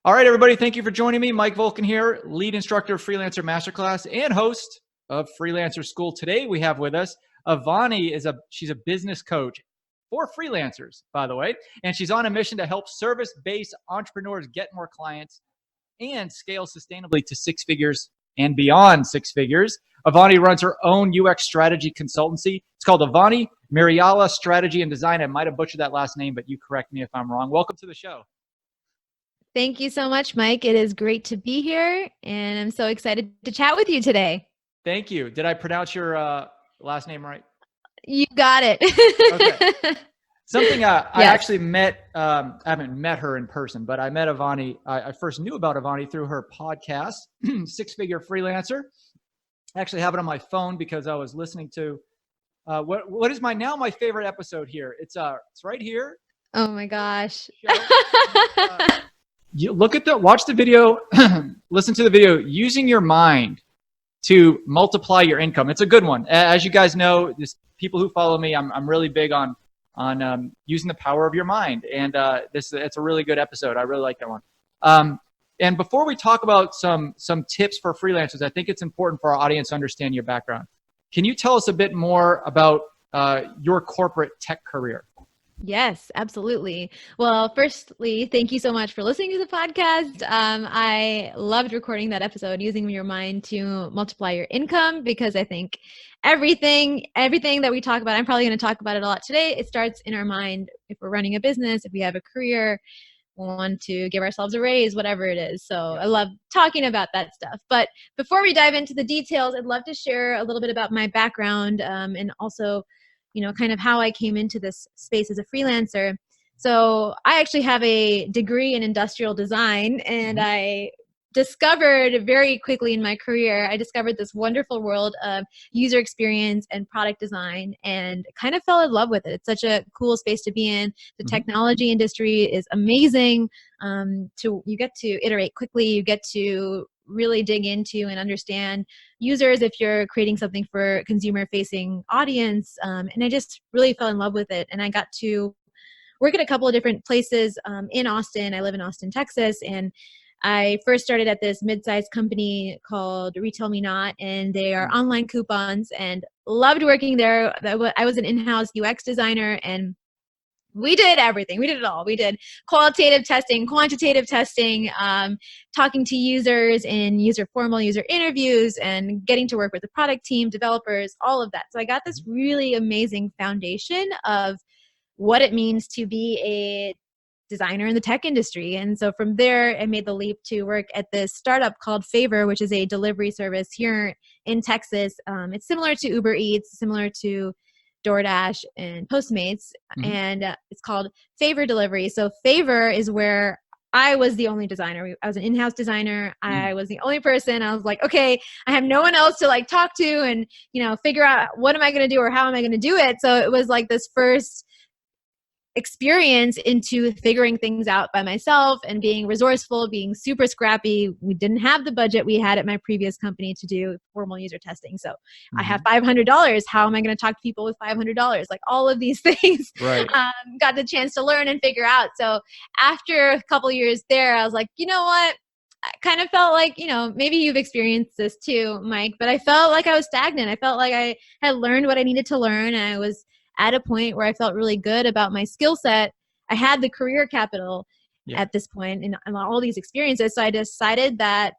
All right, everybody. Thank you for joining me. Mike Volkan here, lead instructor of Freelancer Masterclass and host of Freelancer School. Today, we have with us Avani. She's a business coach for freelancers, by the way, and she's on a mission to help service-based entrepreneurs get more clients and scale sustainably to six figures and beyond six figures. Avani runs her own UX Strategy Consultancy. It's called Avani Miriyala Strategy and Design. I might have butchered that last name, but you correct me if I'm wrong. Welcome to the show. Thank you so much, Mike. It is great to be here, and I'm so excited to chat with you today. Thank you. Did I pronounce your last name right? You got it. Okay. Something I actually met, I haven't met her in person, but I met Avani. I first knew about Avani through her podcast, Six Figure Freelancer. I actually have it on my phone because I was listening to what is my favorite episode here. It's right here. Oh my gosh. You watch the video, listen to the video, using your mind to multiply your income. It's a good one. As you guys know, people who follow me, I'm really big on using the power of your mind. And it's a really good episode. I really like that one. And before we talk about some tips for freelancers, I think it's important for our audience to understand your background. Can you tell us a bit more about your corporate tech career? Yes, absolutely. Well, firstly, thank you so much for listening to the podcast. I loved recording that episode, using your mind to multiply your income, because I think everything that we talk about, I'm probably going to talk about it a lot today. It starts in our mind. If we're running a business, if we have a career, we want to give ourselves a raise, whatever it is. So I love talking about that stuff. But before we dive into the details, I'd love to share a little bit about my background and also kind of how I came into this space as a freelancer. So I actually have a degree in industrial design, and I discovered very quickly in my career, I discovered this wonderful world of user experience and product design, and kind of fell in love with it. It's such a cool space to be in. The technology industry is amazing. You get to iterate quickly. You get to really dig into and understand users if you're creating something for a consumer-facing audience. And I just really fell in love with it. And I got to work at a couple of different places in Austin. I live in Austin, Texas. And I first started at this mid-sized company called Retail Me Not, and they are online coupons, and loved working there. I was an in-house UX designer, and we did everything. We did it all. We did qualitative testing, quantitative testing, talking to users in formal user interviews, and getting to work with the product team, developers, all of that. So I got this really amazing foundation of what it means to be a designer in the tech industry. And so from there, I made the leap to work at this startup called Favor, which is a delivery service here in Texas. It's similar to Uber Eats, similar to DoorDash and Postmates, and it's called Favor Delivery. So Favor is where I was the only designer. I was an in-house designer. I was the only person. I was like, okay, I have no one else to talk to and, figure out what am I going to do or how am I going to do it. So it was like this first experience into figuring things out by myself and being resourceful, being super scrappy. We didn't have the budget we had at my previous company to do formal user testing. So I have $500. How am I going to talk to people with $500? All of these things, right. Got the chance to learn and figure out. So after a couple of years there, I was like, you know what? I kind of felt like, maybe you've experienced this too, Mike, but I felt like I was stagnant. I felt like I had learned what I needed to learn. And I was at a point where I felt really good about my skill set. I had the career capital at this point and all these experiences. So I decided that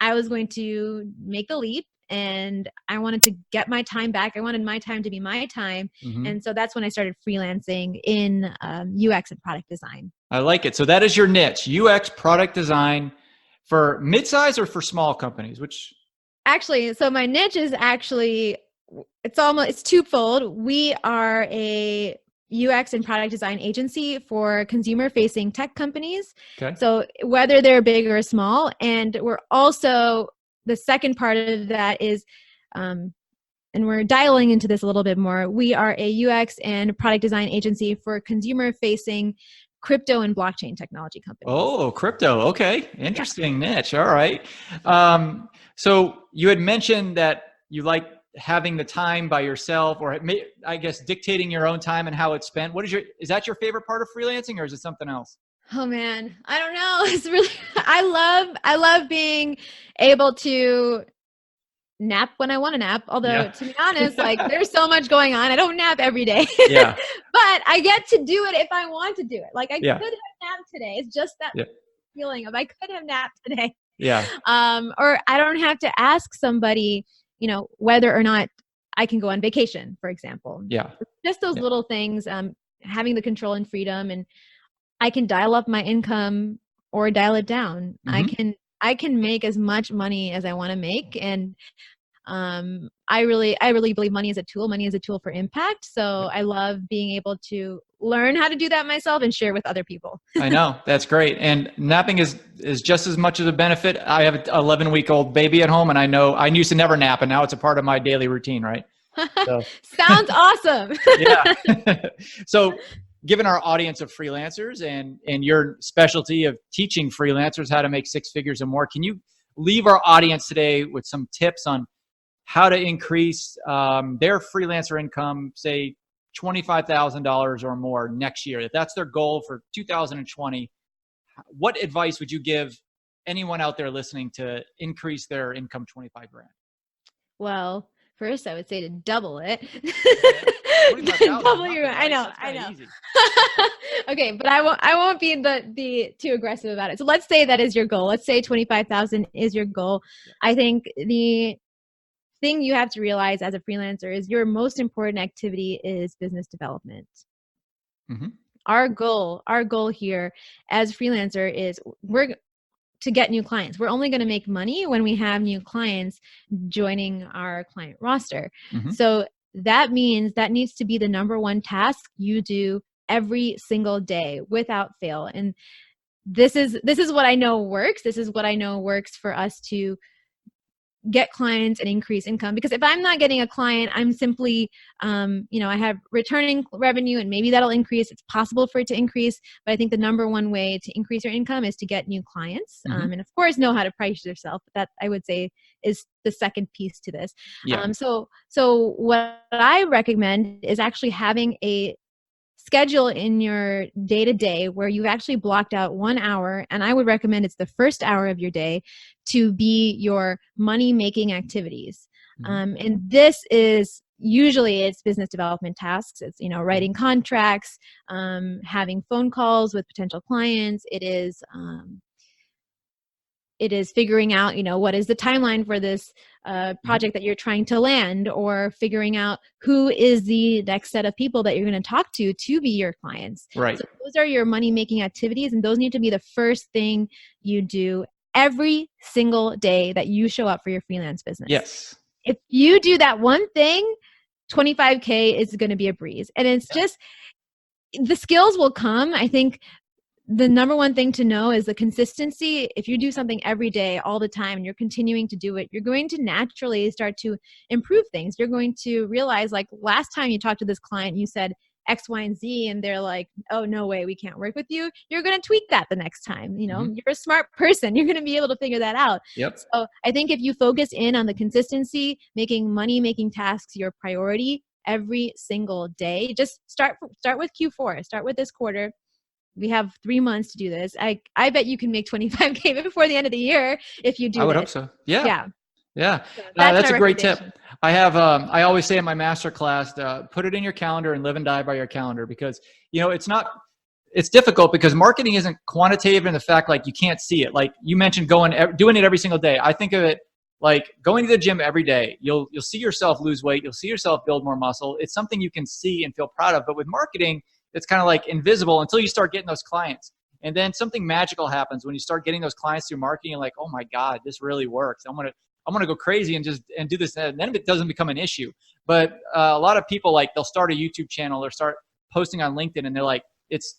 I was going to make the leap, and I wanted to get my time back. I wanted my time to be my time. And so that's when I started freelancing in UX and product design. I like it. So that is your niche, UX product design for mid-size or for small companies, which? Actually, so my niche is actually it's twofold. We are a UX and product design agency for consumer-facing tech companies. Okay. So whether they're big or small, and we're also, the second part of that is, and we're dialing into this a little bit more, we are a UX and product design agency for consumer-facing crypto and blockchain technology companies. Oh, crypto. Okay. Interesting niche. All right. So you had mentioned that you like having the time by yourself, or I guess dictating your own time and how it's spent. Is that your favorite part of freelancing, or is it something else? Oh man, I don't know. It's really, I love being able to nap when I want to nap. Although Yeah. to be honest, like there's so much going on. I don't nap every day, Yeah. but I get to do it if I want to do it. Like I Yeah. could have napped today. It's just that Yeah. feeling of I could have napped today. Yeah. Or I don't have to ask somebody, whether or not I can go on vacation, for example. Yeah. Just those Yeah. little things, having the control and freedom, and I can dial up my income or dial it down. Mm-hmm. I can make as much money as I want to make, and I really believe money is a tool. Money is a tool for impact. So I love being able to learn how to do that myself and share with other people. I know, that's great. And napping is just as much of a benefit. I have an 11-week-old baby at home, and I used to never nap, and now it's a part of my daily routine, right? So Sounds awesome. yeah. So given our audience of freelancers and your specialty of teaching freelancers how to make six figures or more, can you leave our audience today with some tips on how to increase their freelancer income, say $25,000 or more next year? If that's their goal for 2020, what advice would you give anyone out there listening to increase their income 25 grand? Well, first I would say to double it. Okay. Double your, right? I know. Easy. Okay, but I won't be the too aggressive about it. So let's say that is your goal. Let's say 25,000 is your goal. Yeah. I think the thing you have to realize as a freelancer is your most important activity is business development. Mm-hmm. Our goal here as freelancer is to get new clients. We're only going to make money when we have new clients joining our client roster. Mm-hmm. So that means that needs to be the number one task you do every single day without fail. And this is what I know works. This is what I know works for us to get clients and increase income. Because if I'm not getting a client, I'm simply, I have returning revenue, and maybe that'll increase. It's possible for it to increase, but I think the number one way to increase your income is to get new clients. Mm-hmm. And of course, know how to price yourself. That I would say is the second piece to this. Yeah. So what I recommend is actually having a schedule in your day-to-day where you've actually blocked out 1 hour, and I would recommend it's the first hour of your day, to be your money-making activities. Mm-hmm. And this is usually it's business development tasks. It's writing contracts, having phone calls with potential clients. It is figuring out, what is the timeline for this project that you're trying to land, or figuring out who is the next set of people that you're going to talk to be your clients. Right. So those are your money-making activities, and those need to be the first thing you do every single day that you show up for your freelance business. Yes. If you do that one thing, 25K is going to be a breeze. And it's just, the skills will come. I think the number one thing to know is the consistency. If you do something every day, all the time, and you're continuing to do it, you're going to naturally start to improve things. You're going to realize, like, last time you talked to this client, you said X, Y, and Z, and they're like, oh, no way, we can't work with you. You're going to tweak that the next time. You're a smart person. You're going to be able to figure that out. Yep. So I think if you focus in on the consistency, making money-making tasks your priority every single day, just start with Q4. Start with this quarter. We have 3 months to do this. I bet you can make 25K before the end of the year if you do. I would hope so. Yeah. So that's a great tip. I have. I always say in my masterclass, put it in your calendar and live and die by your calendar, because it's difficult because marketing isn't quantitative in the fact, like, you can't see it. Like you mentioned, doing it every single day. I think of it like going to the gym every day. You'll see yourself lose weight. You'll see yourself build more muscle. It's something you can see and feel proud of. But with marketing, it's kind of like invisible until you start getting those clients. And then something magical happens when you start getting those clients through marketing. You're like, oh my God, this really works. I'm gonna go crazy and do this. And then it doesn't become an issue. But a lot of people, like, they'll start a YouTube channel or start posting on LinkedIn, and they're like,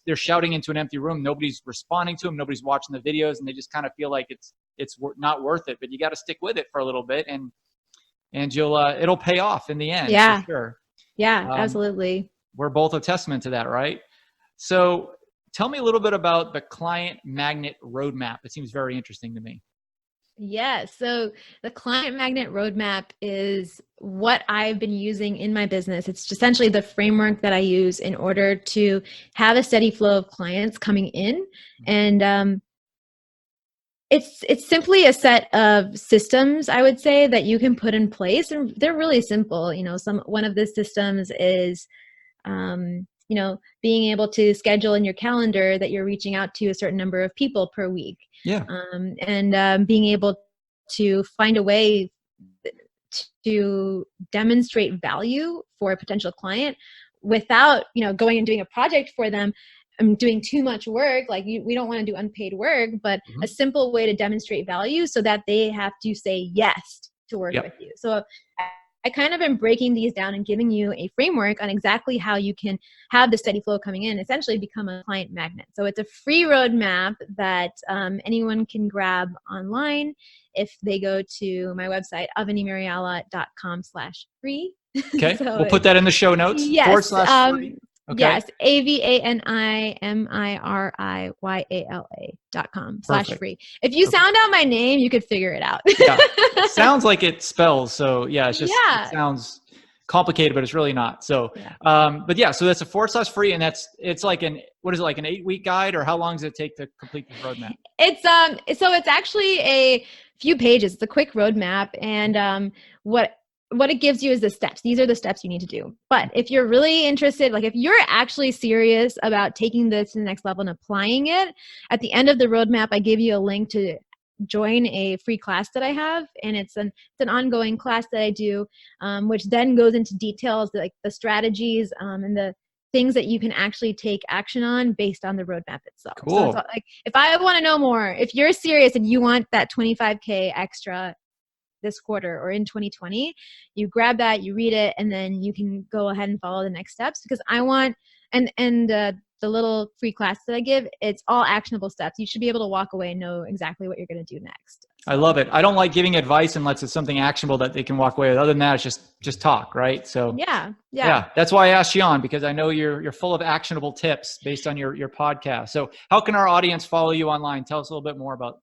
they're shouting into an empty room. Nobody's responding to them. Nobody's watching the videos, and they just kind of feel like it's not worth it. But you got to stick with it for a little bit, and it'll pay off in the end. Yeah, for sure. Yeah, absolutely. We're both a testament to that, right? So tell me a little bit about the client magnet roadmap. It seems very interesting to me. Yes. So the client magnet roadmap is what I've been using in my business. It's essentially the framework that I use in order to have a steady flow of clients coming in. And it's simply a set of systems, I would say, that you can put in place, and they're really simple. One of the systems is being able to schedule in your calendar that you're reaching out to a certain number of people per week. Yeah. And being able to find a way to demonstrate value for a potential client without, going and doing a project for them, doing too much work. Like we don't want to do unpaid work, but a simple way to demonstrate value so that they have to say yes to work with you. So I kind of am breaking these down and giving you a framework on exactly how you can have the steady flow coming in, essentially become a client magnet. So it's a free roadmap that anyone can grab online if they go to my website, avanimiriyala.com/free. Okay. So we'll put that in the show notes. Yes. /free. Okay. Yes. AVANIMIRIYALA.com/free. If you sound out my name, you could figure it out. Yeah. It sounds like it spells. So yeah, it's just, it sounds complicated, but it's really not. So, but yeah, so that's a /free. And it's like what is it, like an 8-week guide, or how long does it take to complete the roadmap? So it's actually a few pages. It's a quick roadmap. And what it gives you is the steps. These are the steps you need to do. But if you're really interested, like if you're actually serious about taking this to the next level and applying it, at the end of the roadmap, I give you a link to join a free class that I have. And it's an ongoing class that I do, which then goes into details like the strategies and the things that you can actually take action on based on the roadmap itself. Cool. So like if I want to know more, if you're serious and you want that 25K extra this quarter or in 2020, you grab that, you read it, and then you can go ahead and follow the next steps, because I want, and the little free class that I give, it's all actionable steps. You should be able to walk away and know exactly what you're going to do next. I love it. I don't like giving advice unless it's something actionable that they can walk away with. Other than that, it's just talk, right? So yeah. That's why I asked you on, because I know you're full of actionable tips based on your podcast. So how can our audience follow you online? Tell us a little bit more about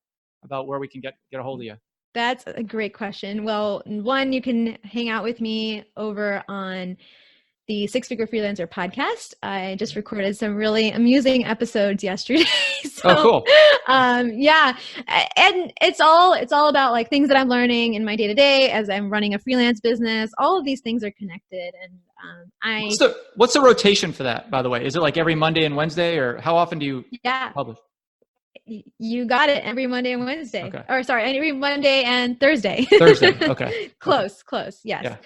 where we can get a hold of you. That's a great question. Well, one, you can hang out with me over on the Six Figure Freelancer podcast. I just recorded some really amusing episodes yesterday. Oh, cool. Yeah. And it's all about like things that I'm learning in my day to day as I'm running a freelance business. All of these things are connected. And what's the rotation for that, by the way? Is it like every Monday and Wednesday, or how often do you publish? You got it. Every Monday and Wednesday. Okay. Or sorry, every Monday and Thursday. Thursday. Okay. Close. Yes. Yeah.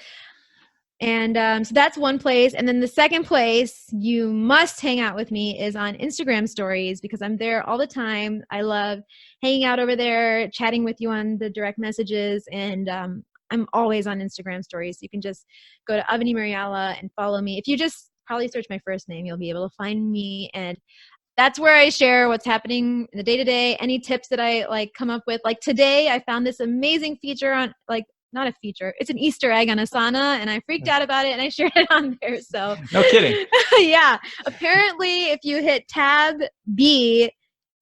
And so that's one place. And then the second place you must hang out with me is on Instagram stories, because I'm there all the time. I love hanging out over there, chatting with you on the direct messages. And I'm always on Instagram stories. You can just go to Avani Miriyala and follow me. If you just probably search my first name, you'll be able to find me. And that's where I share what's happening in the day-to-day, any tips that I like come up with. Like today, I found this amazing feature on, like, not a feature, it's an Easter egg on Asana, and I freaked out about it and I shared it on there. So no kidding. Yeah. Apparently, if you hit Tab B,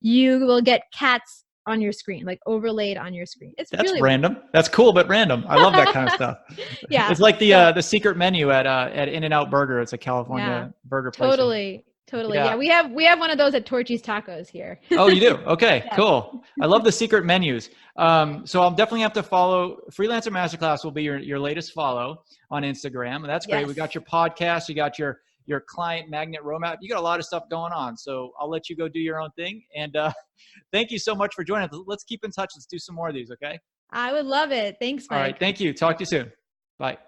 you will get cats on your screen, like overlaid on your screen. That's really random. Weird. That's cool, but random. I love that kind of stuff. Yeah. It's like the secret menu at In-N-Out Burger. It's a California burger place. Totally. Yeah. We have one of those at Torchy's Tacos here. Oh, you do? Okay, cool. I love the secret menus. So I'll definitely have to follow. Freelancer Masterclass will be your latest follow on Instagram. That's great. Yes. We got your podcast. You got your client magnet roadmap. You got a lot of stuff going on. So I'll let you go do your own thing. And thank you so much for joining us. Let's keep in touch. Let's do some more of these, okay? I would love it. Thanks, Mike. All right. Thank you. Talk to you soon. Bye.